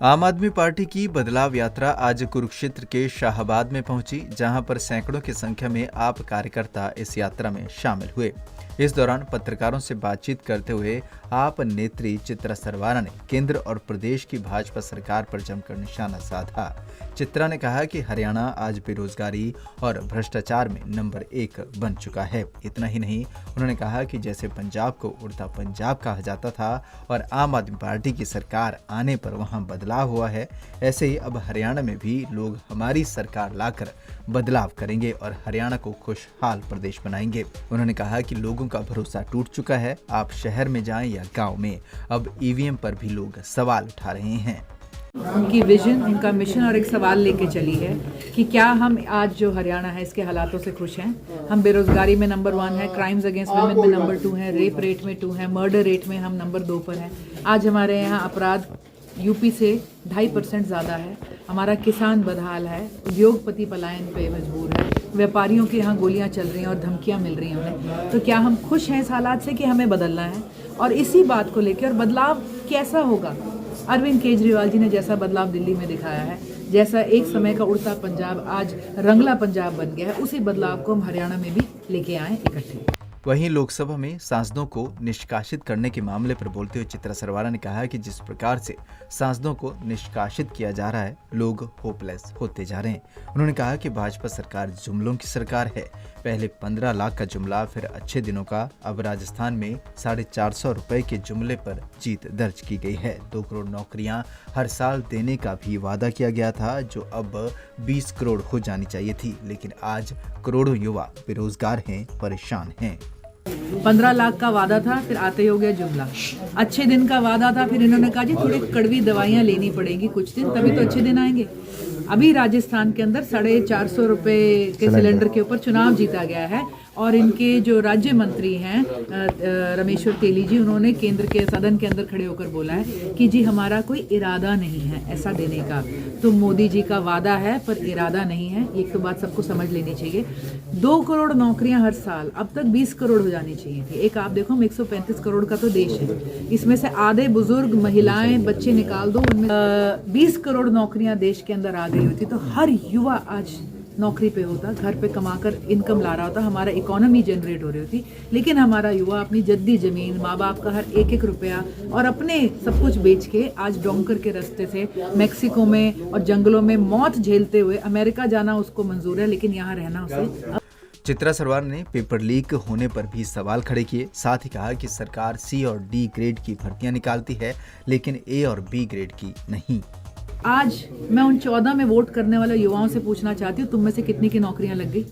आम आदमी पार्टी की बदलाव यात्रा आज कुरुक्षेत्र के शाहाबाद में पहुंची, जहां पर सैकड़ों की संख्या में आप कार्यकर्ता इस यात्रा में शामिल हुए। इस दौरान पत्रकारों से बातचीत करते हुए आप नेत्री चित्रा सरवाना ने केंद्र और प्रदेश की भाजपा सरकार पर जमकर निशाना साधा। चित्रा ने कहा कि हरियाणा आज बेरोजगारी और भ्रष्टाचार में नंबर 1 बन चुका है। इतना ही नहीं, उन्होंने कहा कि जैसे पंजाब को उड़ता पंजाब कहा जाता था और आम आदमी पार्टी की सरकार आने पर वहां बदलाव हुआ है, ऐसे ही अब हरियाणा में भी लोग हमारी सरकार लाकर बदलाव करेंगे और हरियाणा को खुशहाल प्रदेश बनाएंगे। उन्होंने कहा कि लोगों का भरोसा टूट चुका है। आप शहर में जाएं या गांव में, अब ईवीएम पर भी लोग सवाल उठा रहे हैं। उनकी विजन, उनका मिशन और एक सवाल लेके चली है कि क्या हम आज जो हरियाणा है इसके हालातों से खुश हैं। हम बेरोजगारी में नंबर 1 है, क्राइम्स अगेंस्ट वुमेन में नंबर 2 है, रेप रेट में 2 है, मर्डर रेट में हम नंबर 2 पर हैं। आज हमारे यहाँ अपराध यूपी से 2.5% ज़्यादा है। हमारा किसान बदहाल है, उद्योगपति पलायन पे मजबूर है, व्यापारियों के यहाँ गोलियाँ चल रही हैं और धमकियाँ मिल रही हैं उन्हें। तो क्या हम खुश हैं इस हालात से कि हमें बदलना है? और इसी बात को लेकर, और बदलाव कैसा होगा? अरविंद केजरीवाल जी ने जैसा बदलाव दिल्ली में दिखाया है, जैसा एक समय का उड़ता पंजाब आज रंगला पंजाब बन गया है, उसी बदलाव को हम हरियाणा में भी लेके आए इकट्ठे। वहीं लोकसभा में सांसदों को निष्कासित करने के मामले पर बोलते हुए चित्रा सरवाना ने कहा कि जिस प्रकार से सांसदों को निष्कासित किया जा रहा है, लोग होपलेस होते जा रहे हैं। उन्होंने कहा कि भाजपा सरकार जुमलों की सरकार है। पहले 15 लाख का जुमला, फिर अच्छे दिनों का, अब राजस्थान में 450 रुपए के जुमले पर जीत दर्ज की गई है। 2 करोड़ नौकरियां हर साल देने का भी वादा किया गया था, जो अब 20 करोड़ हो जानी चाहिए थी, लेकिन आज करोड़ों युवा बेरोजगार हैं, परेशान हैं। 15 लाख का वादा था, फिर आते ही हो गया जुमला। अच्छे दिन का वादा था, फिर इन्होंने कहा जी थोड़ी कड़वी दवाइयाँ लेनी पड़ेंगी कुछ दिन, तभी तो अच्छे दिन आएंगे। अभी राजस्थान के अंदर 450 रुपए के सिलेंडर के ऊपर चुनाव जीता गया है और इनके जो राज्य मंत्री हैं रमेश्वर तेली जी, उन्होंने केंद्र के सदन के अंदर खड़े होकर बोला है कि जी हमारा कोई इरादा नहीं है ऐसा देने का। तो मोदी जी का वादा है पर इरादा नहीं है, एक तो बात सबको समझ लेनी चाहिए। 2 करोड़ नौकरियां हर साल, अब तक 20 करोड़ हो जानी चाहिए थी। एक आप देखो, 135 करोड़ का तो देश है, इसमें से आधे बुजुर्ग, महिलाएं, बच्चे निकाल दो, उनमें 20 करोड़ नौकरियां देश के अंदर आ गई होती तो हर युवा आज नौकरी पे होता, घर पे कमाकर इनकम ला रहा होता, हमारा इकोनॉमी जनरेट हो रही होती। लेकिन हमारा युवा अपनी जद्दी जमीन, माँ बाप का हर एक रुपया और अपने सब कुछ बेच के आज डोंकर के रास्ते से मैक्सिको में और जंगलों में मौत झेलते हुए अमेरिका जाना उसको मंजूर है, लेकिन यहाँ रहना उसे। चित्रा सरवाना ने पेपर लीक होने पर भी सवाल खड़े किए। साथ ही कहा कि सरकार C और D ग्रेड की भर्तियां निकालती है, लेकिन A और B ग्रेड की नहीं। आज मैं उन 14 में वोट करने वाले युवाओं से पूछना चाहती हूँ, तुम में से कितनी की नौकरियां लग गई?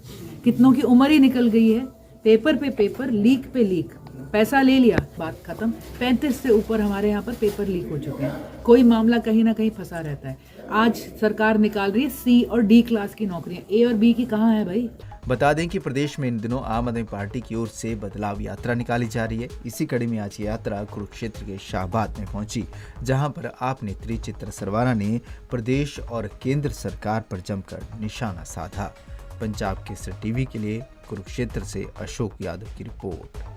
कितनों की उम्र ही निकल गई है? पेपर पे पेपर, लीक पे लीक, पैसा ले लिया, बात खत्म। 35 से ऊपर हमारे यहाँ पर पेपर लीक हो चुके हैं, कोई मामला कहीं ना कहीं फंसा रहता है। आज सरकार निकाल रही है C और D क्लास की नौकरियां, A और B की कहाँ है भाई? बता दें कि प्रदेश में इन दिनों आम आदमी पार्टी की ओर से बदलाव यात्रा निकाली जा रही है। इसी कड़ी में आज यात्रा कुरुक्षेत्र के शाहबाद में पहुंची, जहां पर आप नेत्री चित्रा सरवाना ने प्रदेश और केंद्र सरकार पर जमकर निशाना साधा। पंजाब केसरी टीवी के लिए कुरुक्षेत्र से अशोक यादव की रिपोर्ट।